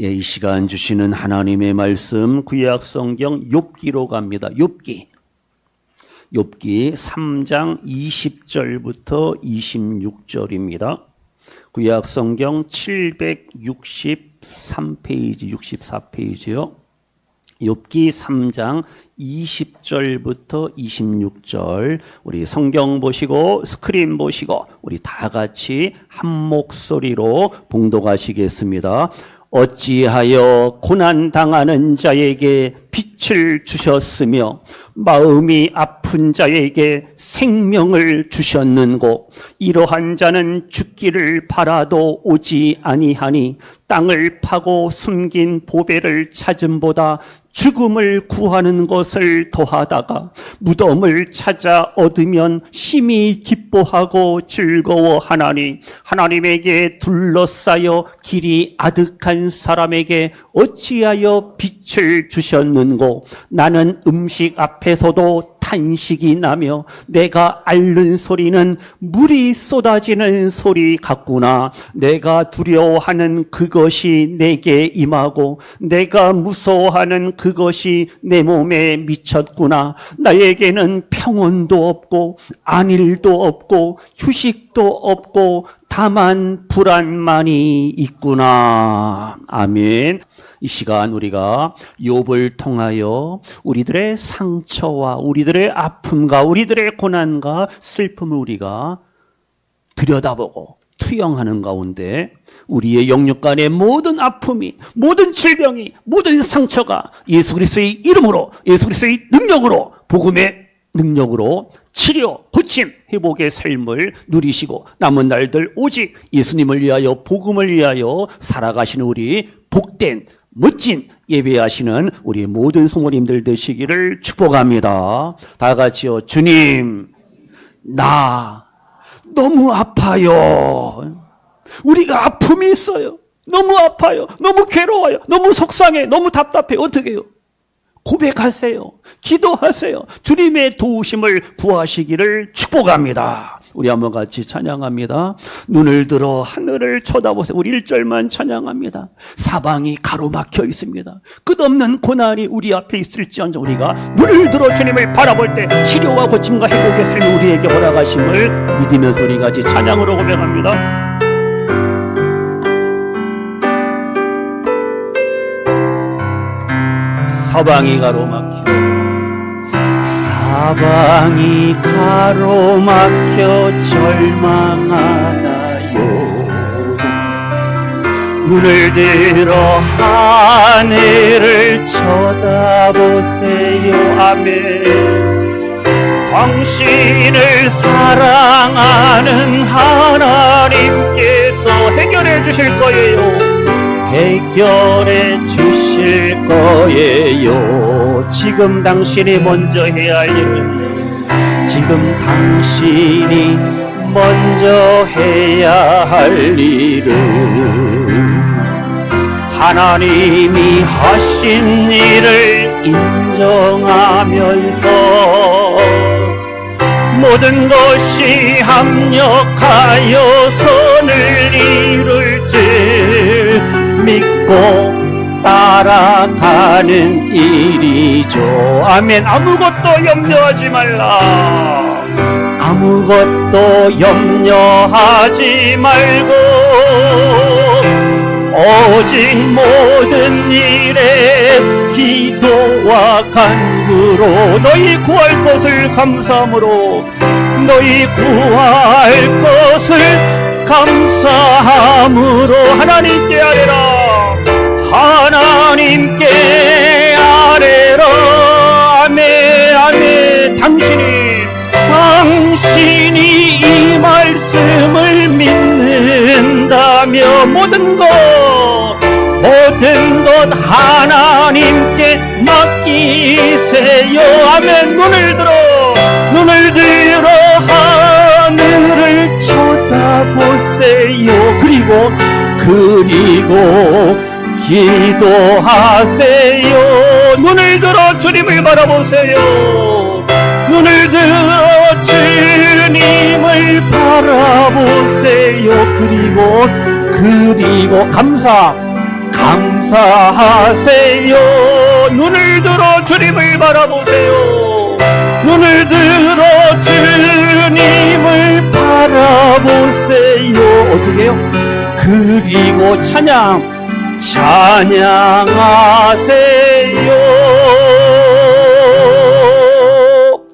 예, 이 시간 주시는 하나님의 말씀 구약 성경 욥기로 갑니다. 욥기 3장 20절부터 26절입니다. 구약 성경 763페이지 64페이지요. 욥기 3장 20절부터 26절 우리 성경 보시고 스크린 보시고 우리 다 같이 한 목소리로 봉독하시겠습니다. 어찌하여 고난당하는 자에게 빛을 주셨으며 마음이 아픈 자에게 생명을 주셨는고 이러한 자는 죽기를 바라도 오지 아니하니 땅을 파고 숨긴 보배를 찾음보다 죽음을 구하는 것을 더하다가 무덤을 찾아 얻으면 심히 기뻐하고 즐거워하나니 하나님에게 둘러싸여 길이 아득한 사람에게 어찌하여 빛을 주셨는고 나는 음식 앞에서도 탄식이 나며 내가 앓는 소리는 물이 쏟아지는 소리 같구나. 내가 두려워하는 그것이 내게 임하고 내가 무서워하는 그것이 내 몸에 미쳤구나. 나에게는 평온도 없고 안일도 없고 휴식도 없고 다만 불안만이 있구나. 아멘. 이 시간 우리가 욥을 통하여 우리들의 상처와 우리들의 아픔과 우리들의 고난과 슬픔을 우리가 들여다보고 투영하는 가운데 우리의 영육 간의 모든 아픔이, 모든 질병이, 모든 상처가 예수 그리스도의 이름으로, 예수 그리스도의 능력으로, 복음의 능력으로 치료, 고침, 회복의 삶을 누리시고 남은 날들 오직 예수님을 위하여, 복음을 위하여 살아가시는 우리 복된 멋진 예배하시는 우리 모든 성도님들 되시기를 축복합니다. 다 같이요. 주님, 나 너무 아파요. 우리가 아픔이 있어요. 너무 아파요. 너무 괴로워요. 너무 속상해. 너무 답답해. 어떻게 해요? 고백하세요. 기도하세요. 주님의 도우심을 구하시기를 축복합니다. 우리 한번 같이 찬양합니다. 눈을 들어 하늘을 쳐다보세요. 우리 1절만 찬양합니다. 사방이 가로막혀 있습니다. 끝없는 고난이 우리 앞에 있을지언정 우리가 눈을 들어 주님을 바라볼 때 치료와 고침과 회복의 삶이 우리에게 허락하심을 믿으면서 우리 같이 찬양으로 고백합니다. 사방이 가로막혀 사방이 가로막혀 절망하나요. 눈을 들어 하늘을 쳐다보세요. 아멘. 당신을 사랑하는 하나님께서 해결해 주실 거예요. 해결해 주실 거예요. 지금 당신이 먼저 해야 할 일은, 지금 당신이 먼저 해야 할 일은 하나님이 하신 일을 인정하면서 모든 것이 합력하여 선을 이룰 줄 믿고 따라가는 일이죠. 아멘. 아무것도 염려하지 말라. 아무것도 염려하지 말고 오직 모든 일에 기도와 간구로 너희 구할 것을 감사함으로 너희 구할 것을 감사함으로 하나님께 아뢰라. 하나님께 아뢰라. 아멘. 아멘. 당신이 이 말씀을 믿는다며 모든 것 하나님께 맡기세요. 아멘. 눈을 들어 하늘을 쳐다보세요. 그리고 기도하세요. 눈을 들어 주님을 바라보세요. 눈을 들어 주님을 바라보세요. 그리고 감사하세요. 감사하세요. 눈을 들어 주님을 바라보세요. 눈을 들어 주님을 바라보세요. 어떻게 해요? 그리고 찬양하세요.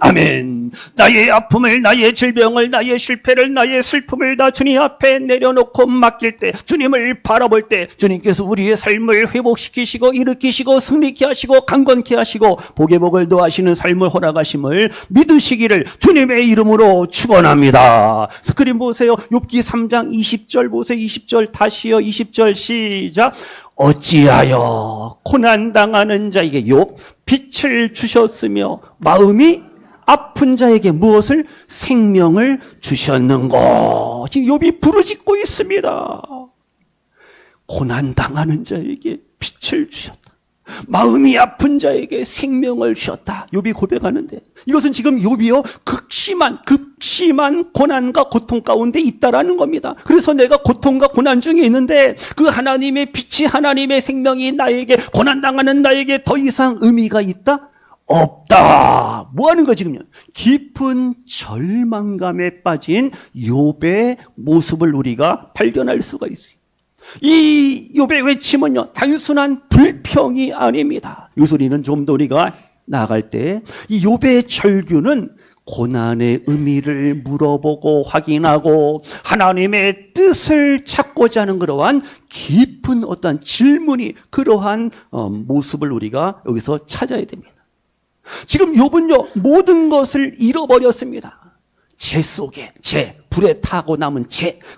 아멘. 나의 아픔을, 나의 질병을, 나의 실패를, 나의 슬픔을 다 주님 앞에 내려놓고 맡길 때, 주님을 바라볼 때 주님께서 우리의 삶을 회복시키시고 일으키시고 승리케 하시고 강건케 하시고 복의 복을 더하시는 삶을 허락하심을 믿으시기를 주님의 이름으로 축원합니다. 스크린 보세요. 욥기 3장 20절 보세요. 20절 다시요. 20절 시작. 어찌하여 고난당하는 자에게 욥 빛을 주셨으며 마음이 아픈 자에게 무엇을? 생명을 주셨는고. 지금 욥이 부르짖고 있습니다. 고난당하는 자에게 빛을 주셨다. 마음이 아픈 자에게 생명을 주셨다. 욥이 고백하는데 이것은 지금 욥이요 극심한 고난과 고통 가운데 있다라는 겁니다. 그래서 내가 고통과 고난 중에 있는데 그 하나님의 빛이, 하나님의 생명이 나에게, 고난당하는 나에게 더 이상 의미가 있다? 없다. 뭐 하는 거 지금요? 깊은 절망감에 빠진 욥의 모습을 우리가 발견할 수가 있어요. 이 욥의 외침은요, 단순한 불평이 아닙니다. 이 소리는 좀 더 우리가 나아갈 때 이 욥의 절규는 고난의 의미를 물어보고 확인하고 하나님의 뜻을 찾고자 하는 그러한 깊은 어떤 질문이, 그러한 모습을 우리가 여기서 찾아야 됩니다. 지금 욥은요 모든 것을 잃어버렸습니다. 재 속에, 불에 타고 남은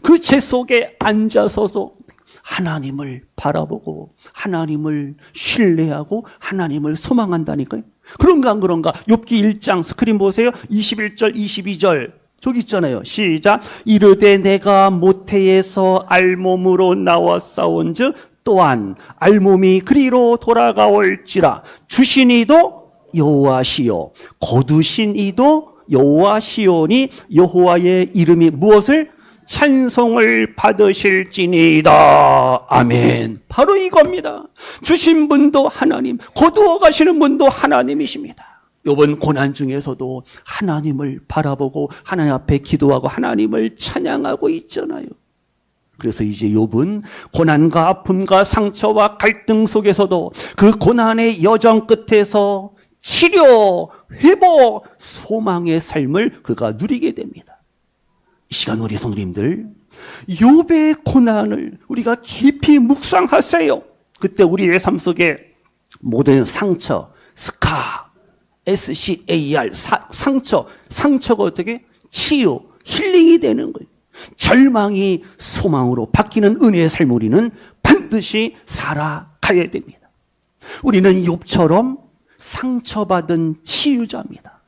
그 재 속에 앉아서도 하나님을 바라보고 하나님을 신뢰하고 하나님을 소망한다니까요. 그런가 안 그런가? 욥기 1장 스크린 보세요. 21절 22절 저기 있잖아요. 시작. 이르되 내가 모태에서 알몸으로 나와 싸운즉 또한 알몸이 그리로 돌아가올지라. 주신 이도 여호와시요 거두신 이도 여호와시오니 여호와의 이름이 무엇을? 찬송을 받으실지니이다. 아멘. 바로 이겁니다. 주신 분도 하나님, 거두어 가시는 분도 하나님이십니다. 이번 고난 중에서도 하나님을 바라보고 하나님 앞에 기도하고 하나님을 찬양하고 있잖아요. 그래서 이제 욥은 고난과 아픔과 상처와 갈등 속에서도 그 고난의 여정 끝에서 치료, 회복, 소망의 삶을 그가 누리게 됩니다. 이 시간 우리 성도님들, 욥의 고난을 우리가 깊이 묵상하세요. 그때 우리의 삶 속에 모든 상처, SCAR, 상처가 어떻게? 치유, 힐링이 되는 거예요. 절망이 소망으로 바뀌는 은혜의 삶을 우리는 반드시 살아가야 됩니다. 우리는 욥처럼 상처받은 치유자입니다.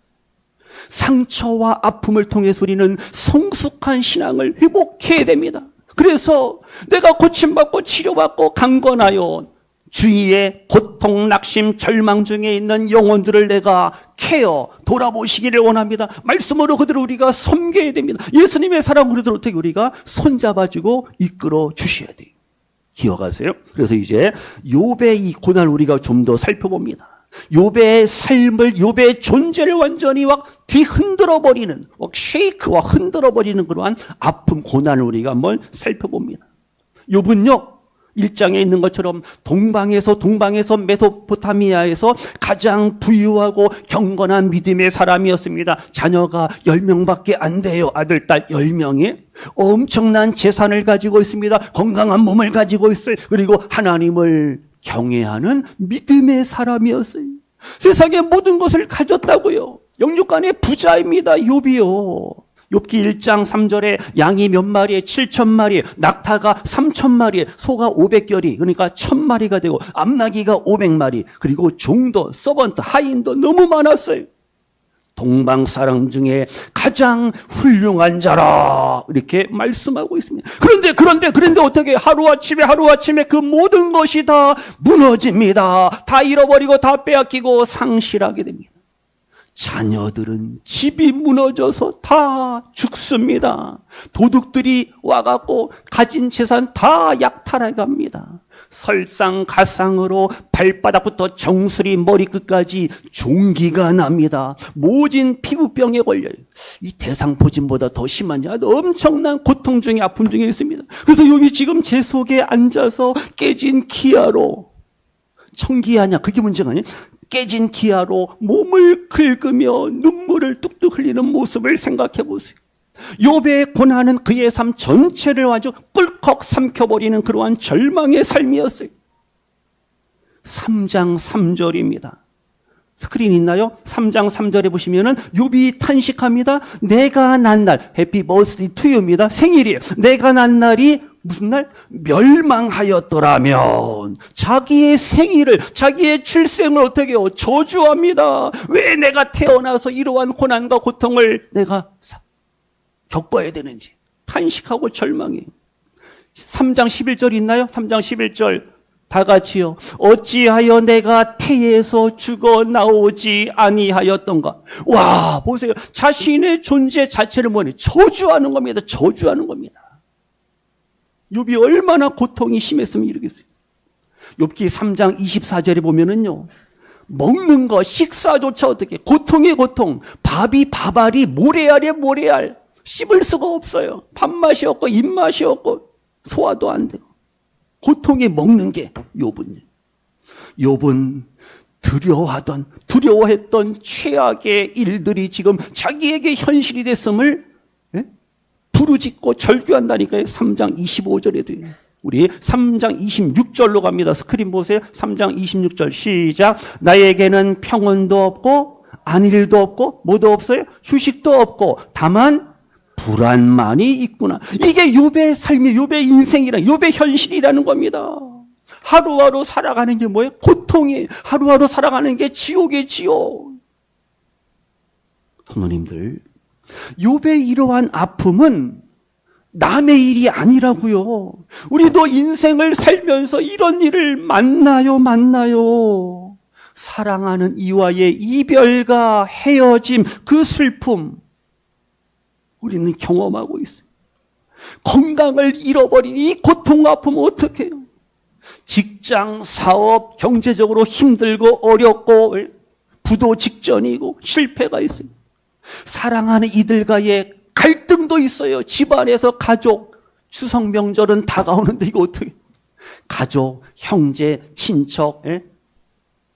상처와 아픔을 통해서 우리는 성숙한 신앙을 회복해야 됩니다. 그래서 내가 고침받고 치료받고 강건하여 주위에 고통, 낙심, 절망 중에 있는 영혼들을 내가 케어, 돌아보시기를 원합니다. 말씀으로 그들을 우리가 섬겨야 됩니다. 예수님의 사랑으로 그들을 어떻게 우리가 손잡아주고 이끌어 주셔야 돼요. 기억하세요? 그래서 이제 욥의 이 고난을 우리가 좀 더 살펴봅니다. 욥의 삶을, 욥의 존재를 완전히 뒤흔들어버리는, 쉐이크와 흔들어버리는 그러한 아픔, 고난을 우리가 한번 살펴봅니다. 욥은요 1장에 있는 것처럼 동방에서 메소포타미아에서 가장 부유하고 경건한 믿음의 사람이었습니다. 자녀가 10명밖에 안 돼요. 아들, 딸 10명이. 엄청난 재산을 가지고 있습니다. 건강한 몸을 가지고 있어요. 그리고 하나님을 경외하는 믿음의 사람이었어요. 세상의 모든 것을 가졌다고요. 영육간의 부자입니다. 욥이요. 욥기 1장 3절에 양이 몇 마리에 7,000마리, 낙타가 3,000마리에, 소가 500결이, 그러니까 1,000마리가 되고 암나귀가 500마리, 그리고 종도, 서번트, 하인도 너무 많았어요. 동방 사람 중에 가장 훌륭한 자라 이렇게 말씀하고 있습니다. 그런데 어떻게 하루아침에 그 모든 것이 다 무너집니다. 다 잃어버리고 다 빼앗기고 상실하게 됩니다. 자녀들은 집이 무너져서 다 죽습니다. 도둑들이 와갖고 가진 재산 다 약탈해 갑니다. 설상가상으로 발바닥부터 정수리 머리끝까지 종기가 납니다. 모진 피부병에 걸려요. 이 대상포진보다 더 심한 엄청난 고통 중에 아픔 중에 있습니다. 그래서 여기 지금 제 속에 앉아서 깨진 기아로, 청기아냐 그게 문제가 아니에요. 깨진 기아로 몸을 긁으며 눈물을 뚝뚝 흘리는 모습을 생각해 보세요. 욥의 고난은 그의 삶 전체를 아주 꿀꺽 삼켜버리는 그러한 절망의 삶이었어요. 3장 3절입니다. 스크린 있나요? 3장 3절에 보시면은 욥이 탄식합니다. 내가 난 날, 해피 버스데이 투 유입니다. 생일이에요. 내가 난 날이 무슨 날? 멸망하였더라면. 자기의 생일을, 자기의 출생을 어떻게 해요? 저주합니다. 왜 내가 태어나서 이러한 고난과 고통을 내가 겪어야 되는지 탄식하고 절망해요. 3장 11절 있나요? 3장 11절 다 같이요. 어찌하여 내가 태에서 죽어 나오지 아니하였던가. 와, 보세요. 자신의 존재 자체를 뭐니? 저주하는 겁니다. 저주하는 겁니다. 욥이 얼마나 고통이 심했으면 이러겠어요. 욥기 3장 24절에 보면은요, 먹는 거 식사조차 어떻게 고통의 고통, 밥이 밥알이 모래알이에 모래알, 씹을 수가 없어요. 밥맛이 없고 입맛이 없고 소화도 안 되고 고통이 먹는 게 욥은 두려워했던 최악의 일들이 지금 자기에게 현실이 됐음을 부르짖고 절규한다니까요. 3장 25절에도요. 우리 3장 26절로 갑니다. 스크린 보세요. 3장 26절 시작. 나에게는 평온도 없고 안일도 없고 뭐도 없어요? 휴식도 없고 다만 불안만이 있구나. 이게 욥의 삶이, 욥의 인생이라, 욥의 현실이라는 겁니다. 하루하루 살아가는 게 뭐예요? 고통이에요. 하루하루 살아가는 게 지옥이에요, 지옥. 성도님들, 욥의 이러한 아픔은 남의 일이 아니라고요. 우리도 인생을 살면서 이런 일을 만나요. 사랑하는 이와의 이별과 헤어짐, 그 슬픔 우리는 경험하고 있어요. 건강을 잃어버린 이 고통, 아픔은 어떻게 해요? 직장, 사업, 경제적으로 힘들고 어렵고 부도 직전이고 실패가 있어요. 사랑하는 이들과의 갈등도 있어요. 집안에서 가족, 추석 명절은 다가오는데 이거 어떻게 해요? 가족, 형제, 친척,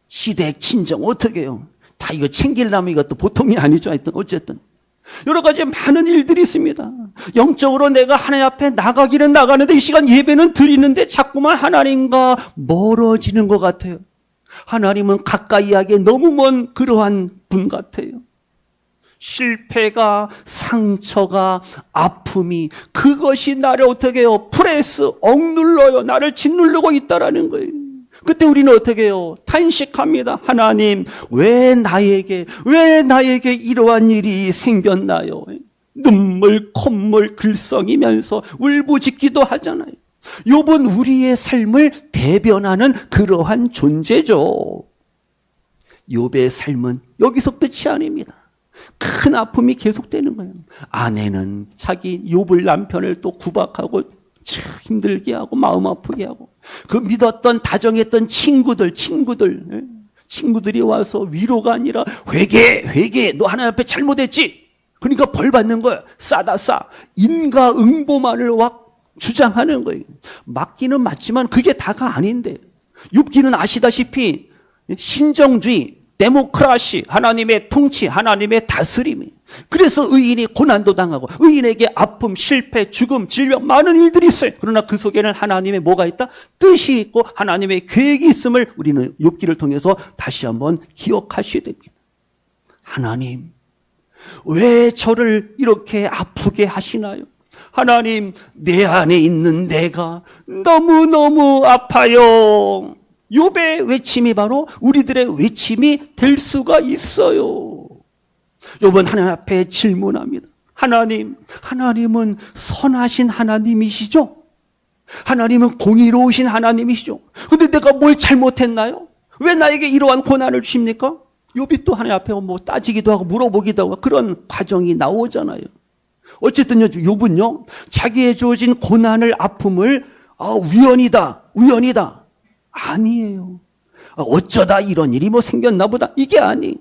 시댁, 친정 어떻게 해요? 다 이거 챙기려면 이것도 보통이 아니죠. 하여튼 어쨌든 여러 가지 많은 일들이 있습니다. 영적으로 내가 하나님 앞에 나가기는 나가는데 이 시간 예배는 드리는데 자꾸만 하나님과 멀어지는 것 같아요. 하나님은 가까이 하기에 너무 먼 그러한 분 같아요. 실패가, 상처가, 아픔이 그것이 나를 어떻게 해요? 프레스, 억눌러요. 나를 짓누르고 있다라는 거예요. 그때 우리는 어떻게 해요? 탄식합니다. 하나님, 왜 나에게 이러한 일이 생겼나요? 눈물, 콧물 글썽이면서 울부짖기도 하잖아요. 욥은 우리의 삶을 대변하는 그러한 존재죠. 욥의 삶은 여기서 끝이 아닙니다. 큰 아픔이 계속되는 거예요. 아내는 자기 욥을 남편을 또 구박하고 힘들게 하고 마음 아프게 하고 그 믿었던 다정했던 친구들이 와서 위로가 아니라 회개 너 하나님 앞에 잘못했지 그러니까 벌 받는 거야. 싸다 싸. 인과응보만을 막 주장하는 거예요. 맞기는 맞지만 그게 다가 아닌데 욥기는 아시다시피 신정주의, 데모크라시, 하나님의 통치, 하나님의 다스림이. 그래서 의인이 고난도 당하고 의인에게 아픔, 실패, 죽음, 질병 많은 일들이 있어요. 그러나 그 속에는 하나님의 뭐가 있다? 뜻이 있고 하나님의 계획이 있음을 우리는 욥기를 통해서 다시 한번 기억하셔야 됩니다. 하나님, 왜 저를 이렇게 아프게 하시나요? 하나님, 내 안에 있는 내가 너무너무 아파요. 욥의 외침이 바로 우리들의 외침이 될 수가 있어요. 욥은 하나님 앞에 질문합니다. 하나님은 선하신 하나님이시죠? 하나님은 공의로우신 하나님이시죠? 근데 내가 뭘 잘못했나요? 왜 나에게 이러한 고난을 주십니까? 욥이 또 하나님 앞에 뭐 따지기도 하고 물어보기도 하고 그런 과정이 나오잖아요. 어쨌든요, 욥은요, 자기의 주어진 고난을, 아픔을 우연이다. 아니에요. 어쩌다 이런 일이 뭐 생겼나 보다. 이게 아니.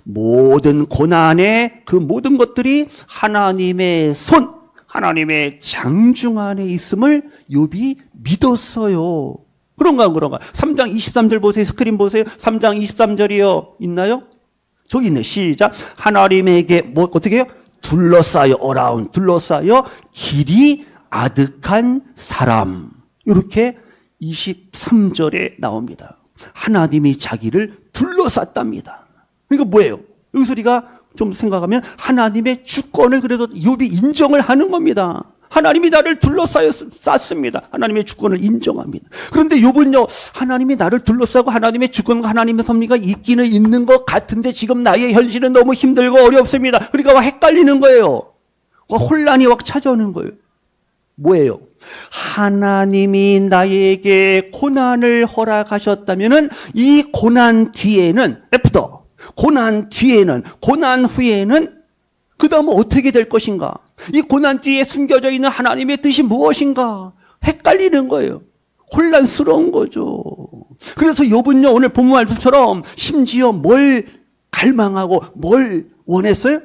모든 고난의 그 모든 것들이 하나님의 손, 하나님의 장중 안에 있음을 욥이 믿었어요. 그런가? 3장 23절 보세요. 스크린 보세요. 3장 23절이요. 있나요? 저기 있네. 시작. 하나님에게 뭐 어떻게 해요? 둘러싸여 길이 아득한 사람. 이렇게 23절에 나옵니다. 하나님이 자기를 둘러쌌답니다. 그러니까 뭐예요? 여기서 우리가 좀 생각하면 하나님의 주권을 그래도 욥이 인정을 하는 겁니다. 하나님이 나를 둘러쌌습니다. 하나님의 주권을 인정합니다. 그런데 욥은요, 하나님이 나를 둘러싸고 하나님의 주권과 하나님의 섭리가 있기는 있는 것 같은데 지금 나의 현실은 너무 힘들고 어렵습니다. 그러니까 헷갈리는 거예요. 혼란이 확 찾아오는 거예요. 뭐예요? 하나님이 나에게 고난을 허락하셨다면은 이 고난 뒤에는 고난 후에는 그 다음은 어떻게 될 것인가? 이 고난 뒤에 숨겨져 있는 하나님의 뜻이 무엇인가? 헷갈리는 거예요. 혼란스러운 거죠. 그래서 욥은요, 오늘 본문 말씀처럼 심지어 뭘 갈망하고 뭘 원했어요?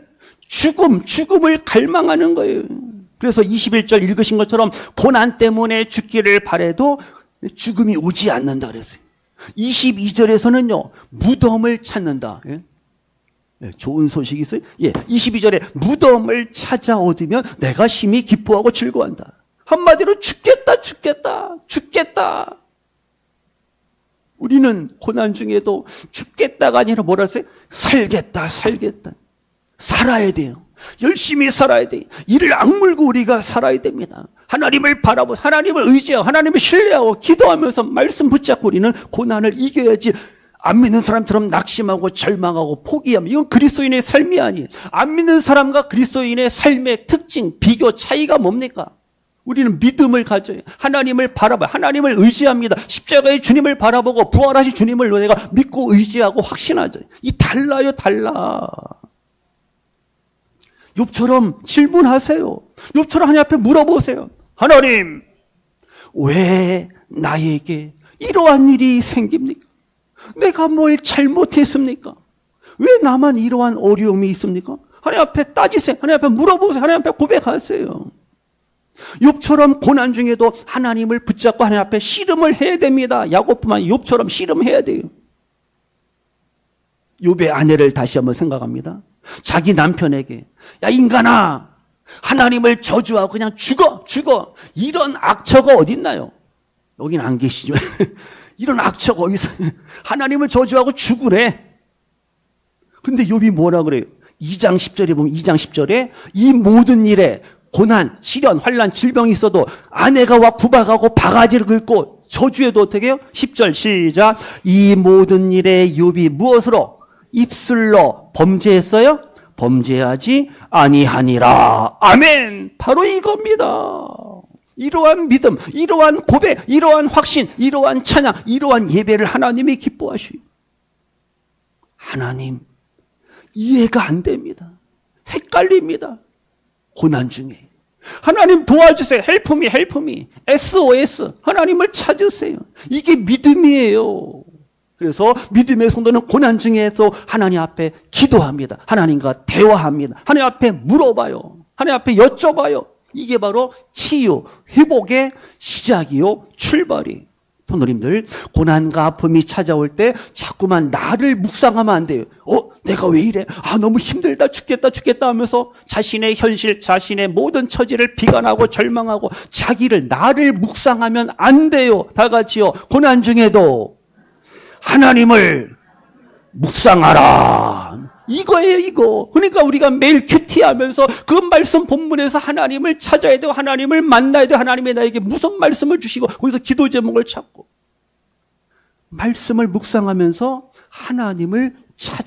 죽음을 갈망하는 거예요. 그래서 21절 읽으신 것처럼 고난 때문에 죽기를 바라도 죽음이 오지 않는다 그랬어요. 22절에서는요, 무덤을 찾는다. 좋은 소식이 있어요. 22절에 무덤을 찾아 얻으면 내가 심히 기뻐하고 즐거워한다. 한마디로 죽겠다. 우리는 고난 중에도 죽겠다가 아니라 뭐라 했어요? 살겠다. 살아야 돼요. 열심히 살아야 돼요. 이를 악물고 우리가 살아야 됩니다. 하나님을 바라보고 하나님을 의지하고 하나님을 신뢰하고 기도하면서 말씀 붙잡고 우리는 고난을 이겨야지. 안 믿는 사람처럼 낙심하고 절망하고 포기하면 이건 그리스도인의 삶이 아니에요. 안 믿는 사람과 그리스도인의 삶의 특징, 비교, 차이가 뭡니까? 우리는 믿음을 가져요. 하나님을 바라봐요. 하나님을 의지합니다. 십자가의 주님을 바라보고 부활하신 주님을 내가 믿고 의지하고 확신하죠. 이 달라요. 욥처럼 질문하세요. 욥처럼 하나님 앞에 물어보세요. 하나님, 왜 나에게 이러한 일이 생깁니까? 내가 뭘 잘못했습니까? 왜 나만 이러한 어려움이 있습니까? 하나님 앞에 따지세요. 하나님 앞에 물어보세요. 하나님 앞에 고백하세요. 욥처럼 고난 중에도 하나님을 붙잡고 하나님 앞에 씨름을 해야 됩니다. 야곱뿐만 욥처럼 씨름해야 돼요. 욥의 아내를 다시 한번 생각합니다. 자기 남편에게 야 인간아, 하나님을 저주하고 그냥 죽어. 이런 악처가 어딨나요? 여긴 안 계시죠. 이런 악처가 어디서 하나님을 저주하고 죽으래. 근데 욥이 뭐라 그래요? 2장 10절에 보면 2장 10절에 이 모든 일에 고난, 시련, 환난, 질병이 있어도 아내가 와 구박하고 바가지를 긁고 저주해도 어떻게 해요? 10절 시작. 이 모든 일에 욥이 무엇으로? 입술로 범죄했어요? 범죄하지 아니하니라. 아멘. 바로 이겁니다. 이러한 믿음, 이러한 고백, 이러한 확신, 이러한 찬양, 이러한 예배를 하나님이 기뻐하시고 하나님 이해가 안 됩니다. 헷갈립니다. 고난 중에 하나님 도와주세요. Help me. SOS. 하나님을 찾으세요. 이게 믿음이에요. 그래서 믿음의 성도는 고난 중에도 하나님 앞에 기도합니다. 하나님과 대화합니다. 하나님 앞에 물어봐요. 하나님 앞에 여쭤봐요. 이게 바로 치유, 회복의 시작이요, 출발이. 성도님들, 고난과 아픔이 찾아올 때 자꾸만 나를 묵상하면 안 돼요. 내가 왜 이래? 너무 힘들다, 죽겠다 하면서 자신의 현실, 자신의 모든 처지를 비관하고 절망하고 나를 묵상하면 안 돼요. 다 같이요. 고난 중에도 하나님을 묵상하라. 이거예요, 이거. 그러니까 우리가 매일 큐티하면서 그 말씀 본문에서 하나님을 찾아야 되고 하나님을 만나야 되고 하나님이 나에게 무슨 말씀을 주시고 거기서 기도 제목을 찾고 말씀을 묵상하면서 하나님을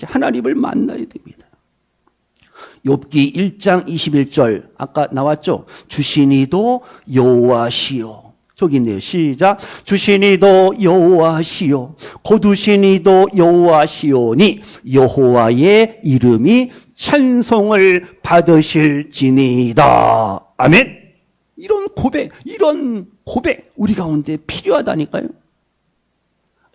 하나님을 만나야 됩니다. 욥기 1장 21절 아까 나왔죠? 주신 이도 여호와시요 저기 있네요. 시작. 주시니도 여호와시요 거두시니도 여호와시오니 여호와의 이름이 찬송을 받으실지니이다. 아멘. 이런 고백 우리 가운데 필요하다니까요.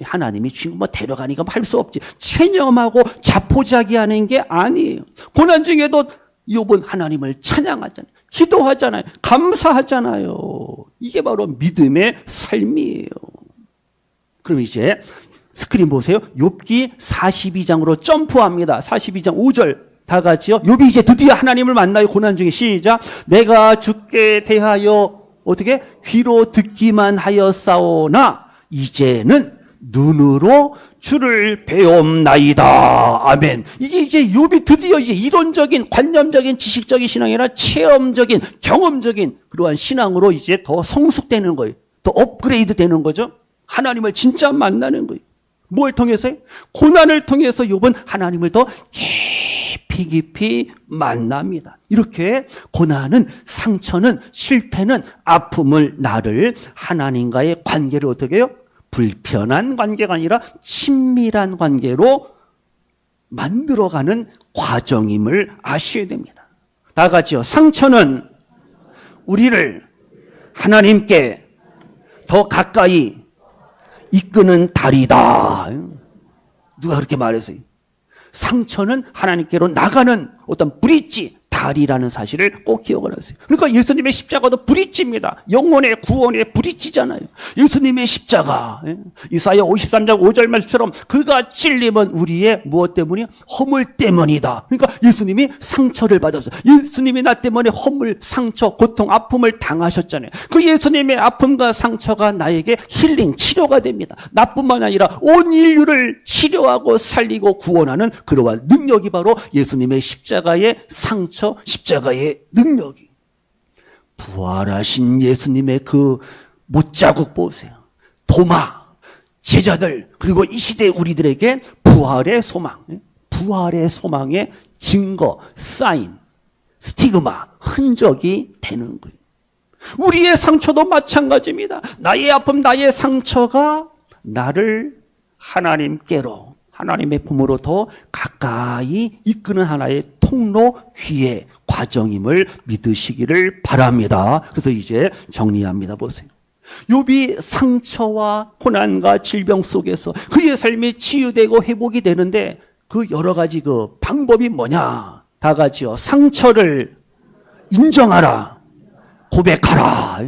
하나님이 지금 데려가니까 할 수 없지. 체념하고 자포자기하는 게 아니에요. 고난 중에도 욥은 하나님을 찬양하잖아요. 기도하잖아요. 감사하잖아요. 이게 바로 믿음의 삶이에요. 그럼 이제 스크린 보세요. 욥기 42장으로 점프합니다. 42장 5절 다 같이요. 욥이 이제 드디어 하나님을 만나요. 고난 중에 시작. 내가 주께 대하여 어떻게 귀로 듣기만 하였사오나 이제는 눈으로 주를 배움나이다. 아멘. 이게 이제 욥이 드디어 이제 이론적인 관념적인 지식적인 신앙이 아니라 체험적인 경험적인 그러한 신앙으로 이제 더 성숙되는 거예요. 더 업그레이드 되는 거죠. 하나님을 진짜 만나는 거예요. 뭘 통해서요? 고난을 통해서 욥은 하나님을 더 깊이 만납니다. 이렇게 고난은 상처는 실패는 아픔을 나를 하나님과의 관계를 어떻게 해요? 불편한 관계가 아니라 친밀한 관계로 만들어가는 과정임을 아셔야 됩니다. 다 같이요. 상처는 우리를 하나님께 더 가까이 이끄는 다리다. 누가 그렇게 말했어요? 상처는 하나님께로 나가는 어떤 브릿지, 다리라는 사실을 꼭 기억을 하세요. 그러니까 예수님의 십자가도 브릿지입니다. 영혼의 구원의 브릿지잖아요. 예수님의 십자가. 이사야 53장 5절 말씀처럼 그가 찔림은 우리의 무엇 때문이야? 허물 때문이다. 그러니까 예수님이 상처를 받았어요. 예수님이 나 때문에 허물, 상처, 고통, 아픔을 당하셨잖아요. 그 예수님의 아픔과 상처가 나에게 힐링, 치료가 됩니다. 나뿐만 아니라 온 인류를 치료하고 살리고 구원하는 그러한 능력이 바로 예수님의 십자가의 상처, 십자가의 능력이. 부활하신 예수님의 그 못자국 보세요. 도마, 제자들, 그리고 이 시대 우리들에게 부활의 소망, 부활의 소망의 증거, 사인, 스티그마, 흔적이 되는 거예요. 우리의 상처도 마찬가지입니다. 나의 아픔, 나의 상처가 나를 하나님께로, 하나님의 품으로 더 가까이 이끄는 하나의 통로, 기회, 과정임을 믿으시기를 바랍니다. 그래서 이제 정리합니다. 보세요. 욥이 상처와 고난과 질병 속에서 그의 삶이 치유되고 회복이 되는데 그 여러 가지 그 방법이 뭐냐? 다 같이요. 상처를 인정하라. 고백하라.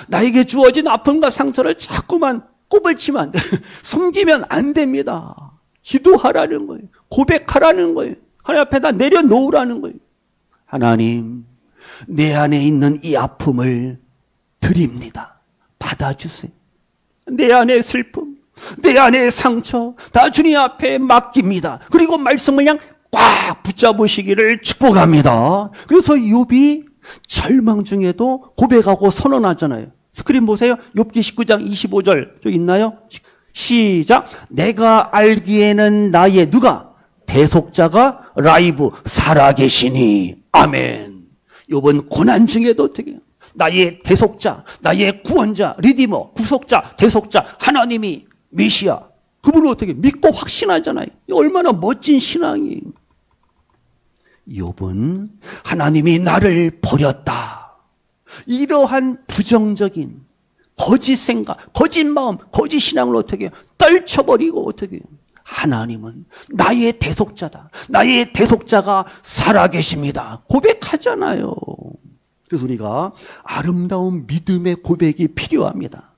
나에게 주어진 아픔과 상처를 자꾸만 꼽을 치면 안 돼. 숨기면 안 됩니다. 기도하라는 거예요. 고백하라는 거예요. 하나님 앞에다 내려놓으라는 거예요. 하나님, 내 안에 있는 이 아픔을 드립니다. 받아주세요. 내 안의 슬픔, 내 안의 상처 다 주님 앞에 맡깁니다. 그리고 말씀을 그냥 꽉 붙잡으시기를 축복합니다. 그래서 욥이 절망 중에도 고백하고 선언하잖아요. 스크린 보세요. 욥기 19장 25절 저 있나요? 시작. 내가 알기에는 나의 누가? 대속자가 라이브 살아계시니. 아멘. 욥은 고난 중에도 어떻게 나의 대속자, 나의 구원자, 리디머, 구속자, 대속자, 하나님이 메시아. 그분을 어떻게 믿고 확신하잖아요. 얼마나 멋진 신앙이에요. 욥은 하나님이 나를 버렸다. 이러한 부정적인 거짓 생각, 거짓 마음, 거짓 신앙을 어떻게 해요? 떨쳐버리고 어떻게 해요? 하나님은 나의 대속자다. 나의 대속자가 살아계십니다. 고백하잖아요. 그래서 우리가 아름다운 믿음의 고백이 필요합니다.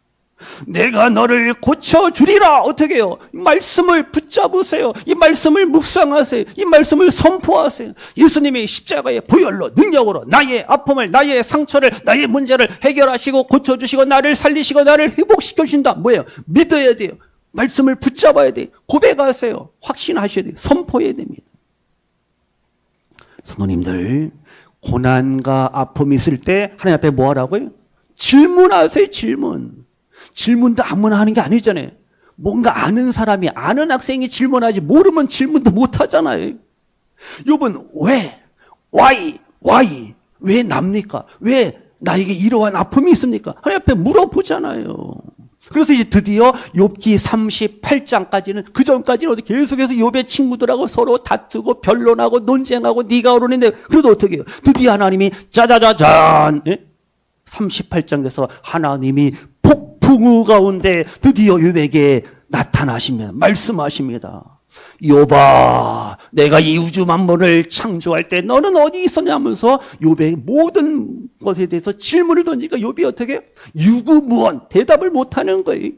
내가 너를 고쳐주리라. 어떻게 해요? 이 말씀을 붙잡으세요. 이 말씀을 묵상하세요. 이 말씀을 선포하세요. 예수님이 십자가의 보혈로 능력으로 나의 아픔을, 나의 상처를, 나의 문제를 해결하시고 고쳐주시고 나를 살리시고 나를 회복시켜 주신다. 뭐예요? 믿어야 돼요. 말씀을 붙잡아야 돼요. 고백하세요. 확신하셔야 돼요. 선포해야 됩니다. 성도님들, 고난과 아픔이 있을 때 하나님 앞에 뭐 하라고요? 질문하세요. 질문도 아무나 하는 게 아니잖아요. 뭔가 아는 사람이, 아는 학생이 질문하지 모르면 질문도 못 하잖아요. 욥은 왜? Why? 왜 납니까? 왜 나에게 이러한 아픔이 있습니까? 하나님 앞에 물어보잖아요. 그래서 이제 드디어 욥기 38장까지는, 그 전까지는 어떻게 계속해서 욥의 친구들하고 서로 다투고 변론하고 논쟁하고 네가 옳으는데, 그래도 어떻게 해요? 드디어 하나님이 짜자자잔, 38장에서 하나님이 폭풍우 가운데 드디어 욥에게 나타나십니다. 말씀하십니다. 욥아, 내가 이 우주 만물을 창조할 때 너는 어디 있었냐면서 욥의 모든 것에 대해서 질문을 던지니까 욥이 어떻게 유구무원 대답을 못하는 거예요.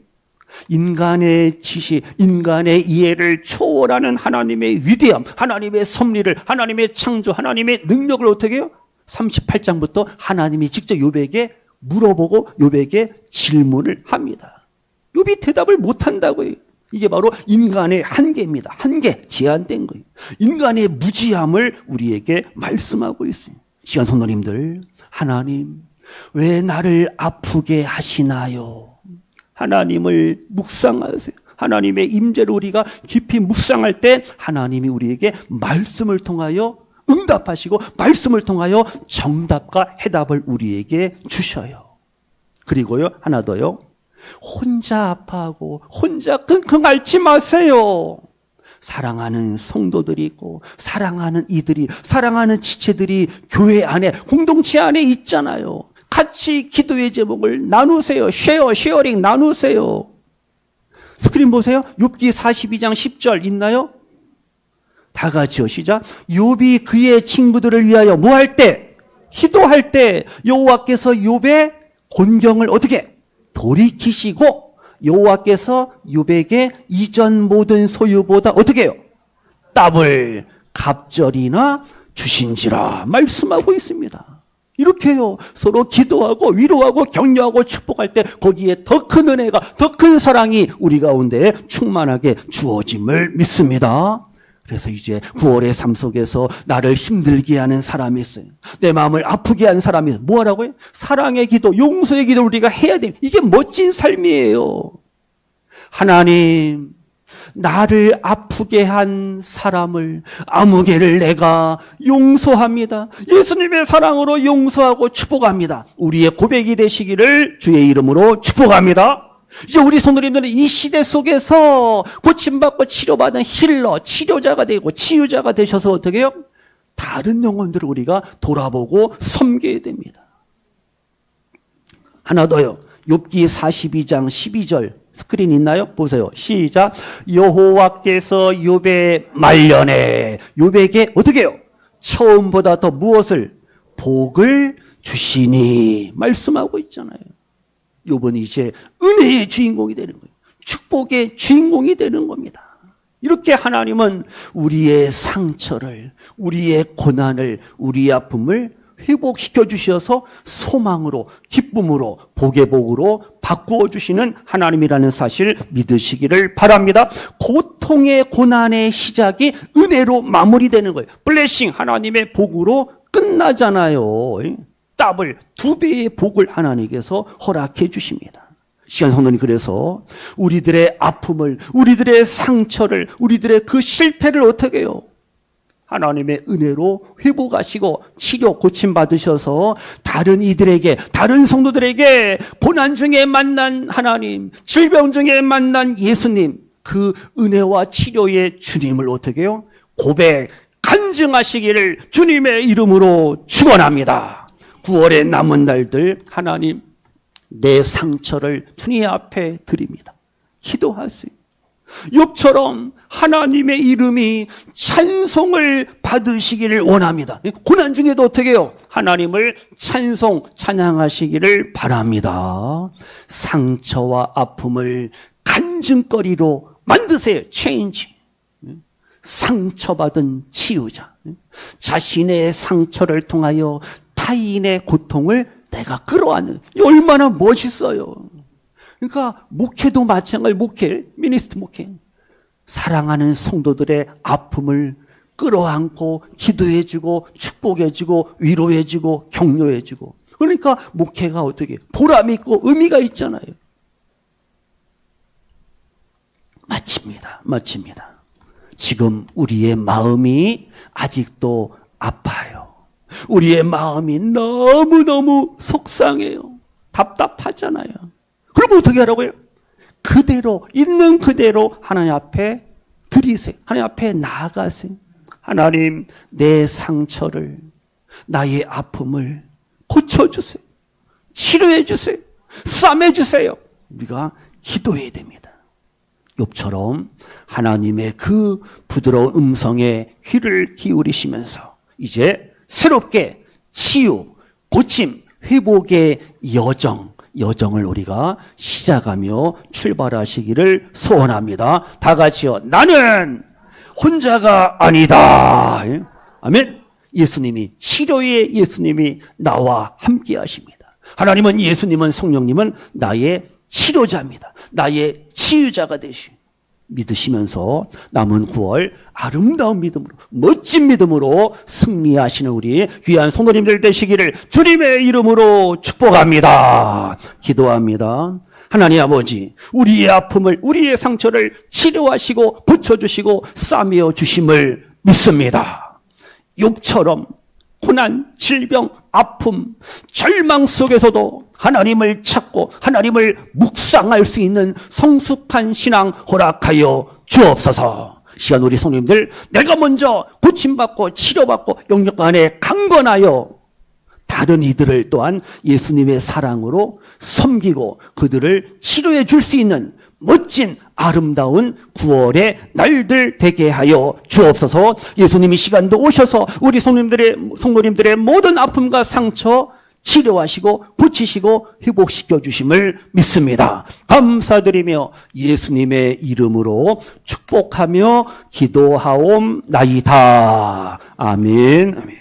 인간의 지식, 인간의 이해를 초월하는 하나님의 위대함, 하나님의 섭리를, 하나님의 창조, 하나님의 능력을 어떻게 해요? 38장부터 하나님이 직접 욥에게 물어보고 욥에게 질문을 합니다. 욥이 대답을 못한다고요. 이게 바로 인간의 한계입니다. 한계, 제한된 거예요. 인간의 무지함을 우리에게 말씀하고 있어요. 시간 성도님들, 하나님 왜 나를 아프게 하시나요? 하나님을 묵상하세요. 하나님의 임재를 우리가 깊이 묵상할 때 하나님이 우리에게 말씀을 통하여 응답하시고 말씀을 통하여 정답과 해답을 우리에게 주셔요. 그리고요, 하나 더요. 혼자 아파하고 혼자 끙끙 앓지 마세요. 사랑하는 성도들이 있고 사랑하는 이들이, 사랑하는 지체들이 교회 안에, 공동체 안에 있잖아요. 같이 기도의 제목을 나누세요. 쉐어링 나누세요. 스크린 보세요. 욥기 42장 10절 있나요? 다 같이요. 시작. 욥이 그의 친구들을 위하여 뭐 할 때? 기도할 때 여호와께서 욥의 곤경을 어떻게? 돌이키시고 여호와께서 욥에게 이전 모든 소유보다 어떻게 해요? 더블 갑절이나 주신지라 말씀하고 있습니다. 이렇게요. 서로 기도하고 위로하고 격려하고 축복할 때 거기에 더 큰 은혜가, 더 큰 사랑이 우리 가운데 충만하게 주어짐을 믿습니다. 그래서 이제 9월의 삶 속에서 나를 힘들게 하는 사람이 있어요. 내 마음을 아프게 하는 사람이 있어요. 뭐 하라고요? 사랑의 기도, 용서의 기도를 우리가 해야 돼요. 이게 멋진 삶이에요. 하나님, 나를 아프게 한 사람을, 아무개를 내가 용서합니다. 예수님의 사랑으로 용서하고 축복합니다. 우리의 고백이 되시기를 주의 이름으로 축복합니다. 이제 우리 성도님들은 이 시대 속에서 고침받고 치료받은 힐러, 치료자가 되고 치유자가 되셔서 어떻게 해요? 다른 영혼들을 우리가 돌아보고 섬겨야 됩니다. 하나 더요. 욥기 42장 12절 스크린 있나요? 보세요. 시작. 여호와께서 욥의 말년에 욥에게 어떻게 해요? 처음보다 더 무엇을? 복을 주시니 말씀하고 있잖아요. 욥은 이제 은혜의 주인공이 되는 거예요. 축복의 주인공이 되는 겁니다. 이렇게 하나님은 우리의 상처를, 우리의 고난을, 우리의 아픔을 회복시켜 주셔서 소망으로, 기쁨으로, 복의 복으로 바꾸어 주시는 하나님이라는 사실 믿으시기를 바랍니다. 고통의 고난의 시작이 은혜로 마무리되는 거예요. 블레싱, 하나님의 복으로 끝나잖아요. 더블, 2배의 복을 하나님께서 허락해 주십니다. 시간 성도님, 그래서 우리들의 아픔을, 우리들의 상처를, 우리들의 그 실패를 어떻게 해요? 하나님의 은혜로 회복하시고 치료 고침받으셔서 다른 이들에게, 다른 성도들에게 고난 중에 만난 하나님, 질병 중에 만난 예수님, 그 은혜와 치료의 주님을 어떻게 해요? 고백, 간증하시기를 주님의 이름으로 축원합니다. 9월의 남은 날들 하나님, 내 상처를 주님 앞에 드립니다. 기도하세요. 욥처럼 하나님의 이름이 찬송을 받으시기를 원합니다. 고난 중에도 어떻게 해요? 하나님을 찬양하시기를 바랍니다. 상처와 아픔을 간증거리로 만드세요. 체인지. 상처받은 치유자. 자신의 상처를 통하여 타인의 고통을 내가 끌어안는, 얼마나 멋있어요. 그러니까 목회도 마찬가지. 목회, 미니스트 목회, 사랑하는 성도들의 아픔을 끌어안고 기도해주고 축복해주고 위로해주고 격려해주고, 그러니까 목회가 어떻게 보람 있고 의미가 있잖아요. 마칩니다. 지금 우리의 마음이 아직도 아파요. 우리의 마음이 너무너무 속상해요. 답답하잖아요. 그럼 어떻게 하라고요? 그대로, 있는 그대로 하나님 앞에 드리세요. 하나님 앞에 나아가세요. 하나님, 내 상처를, 나의 아픔을 고쳐주세요. 치료해주세요. 싸매주세요. 우리가 기도해야 됩니다. 욥처럼 하나님의 그 부드러운 음성에 귀를 기울이시면서 이제 새롭게 치유, 고침, 회복의 여정을 우리가 시작하며 출발하시기를 소원합니다. 다 같이요. 나는 혼자가 아니다. 아멘. 예수님이, 치료의 예수님이 나와 함께 하십니다. 하나님은, 예수님은, 성령님은 나의 치료자입니다. 나의 치유자가 되시 믿으시면서 남은 9월 아름다운 믿음으로, 멋진 믿음으로 승리하시는 우리 귀한 성도님들 되시기를 주님의 이름으로 축복합니다. 기도합니다. 하나님 아버지, 우리의 아픔을, 우리의 상처를 치료하시고 고쳐주시고 싸매어 주심을 믿습니다. 욥처럼 고난, 질병, 아픔, 절망 속에서도 하나님을 찾고 하나님을 묵상할 수 있는 성숙한 신앙 허락하여 주옵소서. 시간 우리 성도님들, 내가 먼저 고침받고 치료받고 영역 안에 강건하여 다른 이들을 또한 예수님의 사랑으로 섬기고 그들을 치료해 줄 수 있는 멋진 아름다운 9월의 날들 되게 하여 주옵소서. 예수님이 시간도 오셔서 우리 성도님들의 모든 아픔과 상처 치료하시고 고치시고 회복시켜 주심을 믿습니다. 감사드리며 예수님의 이름으로 축복하며 기도하옵나이다. 아멘. 아멘.